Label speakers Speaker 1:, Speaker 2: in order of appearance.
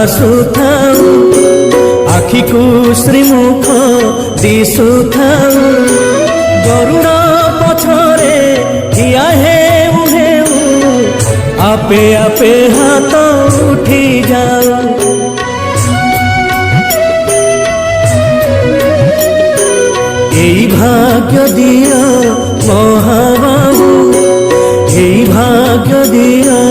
Speaker 1: ଆସୁଥାଉ ଆଖିକୁ ଶ୍ରୀମୁଖ ଦିଶୁଥାଉ ଗରୁଡ଼ ପଛରେ ଠିଆ ହେଉ ହେଉ ଆପେ ଆପେ ହାତ ଉଠି ଯାଉ। এই ভাগ্য দিও মহাবাবু, এই ভাগ্য দিও